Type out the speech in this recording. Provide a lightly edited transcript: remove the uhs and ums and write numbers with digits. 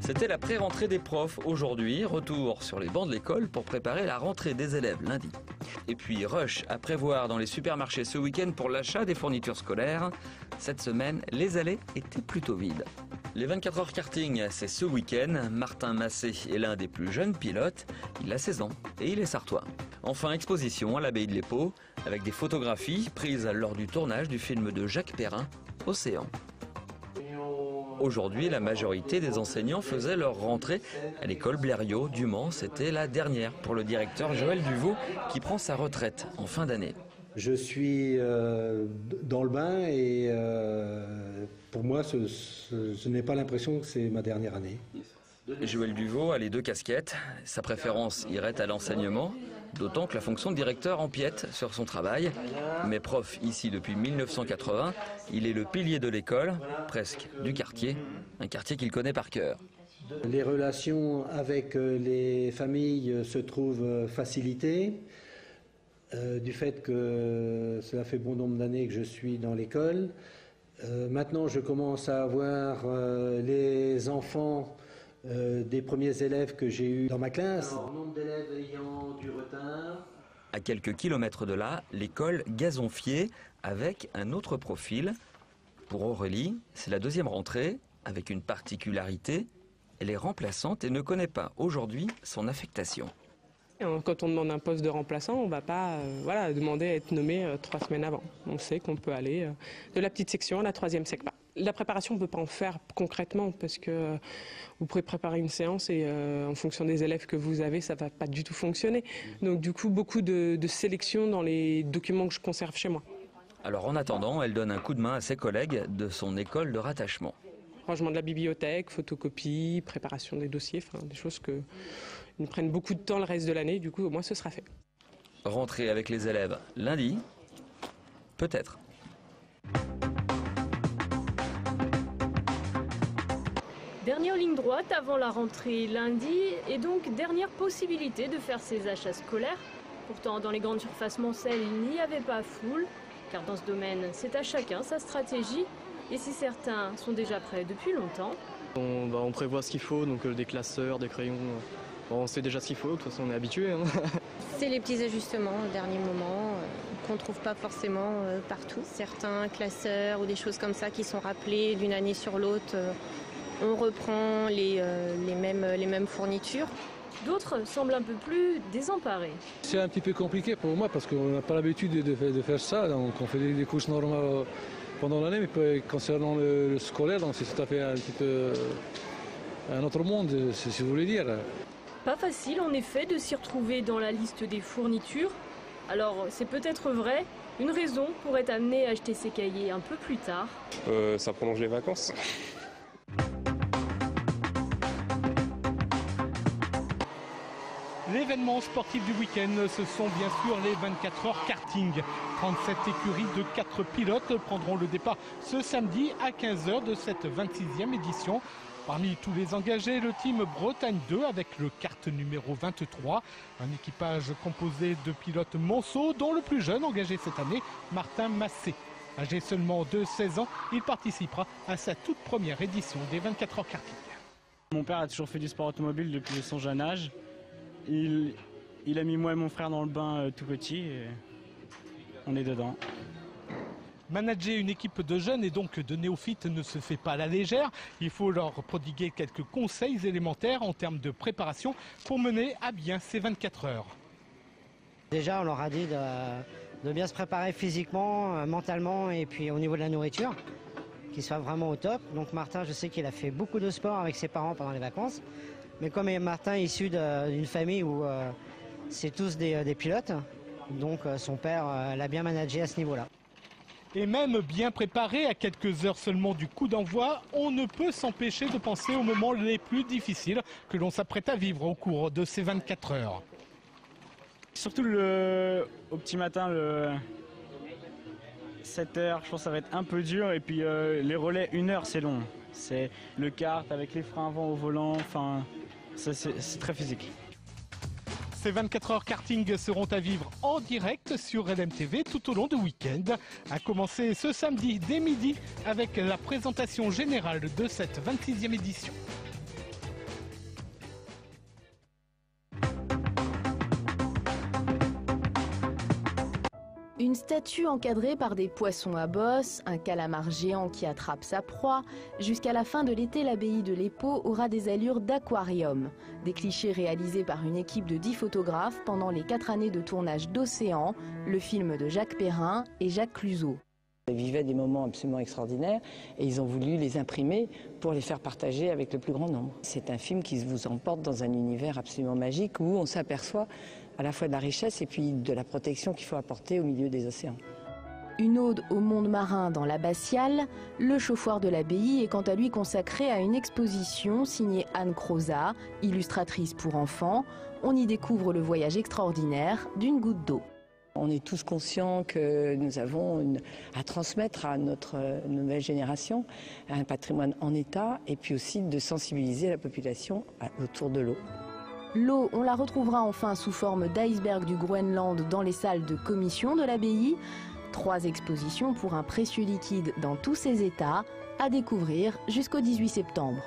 C'était la pré-rentrée des profs aujourd'hui, retour sur les bancs de l'école pour préparer la rentrée des élèves lundi. Et puis rush à prévoir dans les supermarchés ce week-end pour l'achat des fournitures scolaires. Cette semaine, les allées étaient plutôt vides. Les 24 heures karting, c'est ce week-end. Martin Massé est l'un des plus jeunes pilotes. Il a 16 ans et il est sartois. Enfin, exposition à l'abbaye de l'Épau avec des photographies prises lors du tournage du film de Jacques Perrin, Océan. Aujourd'hui, la majorité des enseignants faisaient leur rentrée à l'école Blériot du Mans. C'était la dernière pour le directeur Joël Duvaux qui prend sa retraite en fin d'année. Je suis dans le bain et pour moi, je n'ai pas l'impression que c'est ma dernière année. Joël Duvaux a les deux casquettes. Sa préférence irait à l'enseignement, d'autant que la fonction de directeur empiète sur son travail. Mais prof ici depuis 1980, il est le pilier de l'école, presque du quartier, un quartier qu'il connaît par cœur. Les relations avec les familles se trouvent facilitées. Du fait que cela fait bon nombre d'années que je suis dans l'école. Maintenant, je commence à avoir les enfants des premiers élèves que j'ai eus dans ma classe. Alors, nombre d'élèves ayant du retard. À quelques kilomètres de là, l'école Gazonfier avec un autre profil. Pour Aurélie, c'est la deuxième rentrée avec une particularité. Elle est remplaçante et ne connaît pas aujourd'hui son affectation. Quand on demande un poste de remplaçant, on ne va pas demander à être nommé 3 semaines avant. On sait qu'on peut aller de la petite section à la 3e secpa. La préparation, on ne peut pas en faire concrètement parce que vous pouvez préparer une séance et en fonction des élèves que vous avez, ça ne va pas du tout fonctionner. Donc du coup, beaucoup de sélection dans les documents que je conserve chez moi. Alors en attendant, elle donne un coup de main à ses collègues de son école de rattachement. Rangement de la bibliothèque, photocopie, préparation des dossiers, des choses qui nous prennent beaucoup de temps le reste de l'année. Du coup, au moins, ce sera fait. Rentrer avec les élèves lundi, peut-être. Dernière ligne droite avant la rentrée lundi et donc dernière possibilité de faire ses achats scolaires. Pourtant, dans les grandes surfaces Mancel, il n'y avait pas foule, car dans ce domaine, c'est à chacun sa stratégie. Et si certains sont déjà prêts depuis longtemps, on prévoit ce qu'il faut, donc des classeurs, des crayons. On sait déjà ce qu'il faut, de toute façon on est habitué. C'est les petits ajustements au dernier moment qu'on ne trouve pas forcément partout. Certains classeurs ou des choses comme ça qui sont rappelés d'une année sur l'autre, on reprend les mêmes fournitures. D'autres semblent un peu plus désemparés. C'est un petit peu compliqué pour moi parce qu'on n'a pas l'habitude de faire ça, donc on fait des couches normales pendant l'année, mais concernant le scolaire, c'est tout à fait un petit peu un autre monde, si vous voulez dire. Pas facile en effet de s'y retrouver dans la liste des fournitures. Alors c'est peut-être vrai, une raison pour être amené à acheter ses cahiers un peu plus tard. Ça prolonge les vacances. L'événement sportif du week-end, ce sont bien sûr les 24 heures karting. 37 écuries de 4 pilotes prendront le départ ce samedi à 15h de cette 26e édition. Parmi tous les engagés, le team Bretagne 2 avec le kart numéro 23. Un équipage composé de pilotes monceaux, dont le plus jeune engagé cette année, Martin Massé. Âgé seulement de 16 ans, il participera à sa toute première édition des 24 heures karting. Mon père a toujours fait du sport automobile depuis son jeune âge. Il a mis moi et mon frère dans le bain tout petit et on est dedans. Manager une équipe de jeunes et donc de néophytes ne se fait pas à la légère. Il faut leur prodiguer quelques conseils élémentaires en termes de préparation pour mener à bien ces 24 heures. Déjà, on leur a dit de bien se préparer physiquement, mentalement et puis au niveau de la nourriture, qu'ils soient vraiment au top. Donc Martin, je sais qu'il a fait beaucoup de sport avec ses parents pendant les vacances. Mais comme Martin est issu d'une famille où c'est tous des pilotes, donc son père l'a bien managé à ce niveau-là. Et même bien préparé à quelques heures seulement du coup d'envoi, on ne peut s'empêcher de penser aux moments les plus difficiles que l'on s'apprête à vivre au cours de ces 24 heures. Surtout au petit matin, 7h, je pense que ça va être un peu dur. Et puis les relais, 1 heure, c'est long. C'est le kart avec les freins avant au volant, enfin, c'est très physique. Ces 24 heures karting seront à vivre en direct sur LMTV tout au long du week-end. À commencer ce samedi dès midi avec la présentation générale de cette 26e édition. Une statue encadrée par des poissons à bosse, un calamar géant qui attrape sa proie. Jusqu'à la fin de l'été, l'abbaye de l'Épau aura des allures d'aquarium. Des clichés réalisés par une équipe de 10 photographes pendant les 4 années de tournage d'Océan, le film de Jacques Perrin et Jacques Cluzot. Ils vivaient des moments absolument extraordinaires et ils ont voulu les imprimer pour les faire partager avec le plus grand nombre. C'est un film qui vous emporte dans un univers absolument magique où on s'aperçoit à la fois de la richesse et puis de la protection qu'il faut apporter au milieu des océans. Une ode au monde marin dans l'abbatiale, le chauffoir de l'abbaye est quant à lui consacré à une exposition signée Anne Crozat, illustratrice pour enfants. On y découvre le voyage extraordinaire d'une goutte d'eau. On est tous conscients que nous avons à transmettre à notre nouvelle génération un patrimoine en état et puis aussi de sensibiliser la population autour de l'eau. L'eau, on la retrouvera enfin sous forme d'iceberg du Groenland dans les salles de commission de l'abbaye. 3 expositions pour un précieux liquide dans tous ses états à découvrir jusqu'au 18 septembre.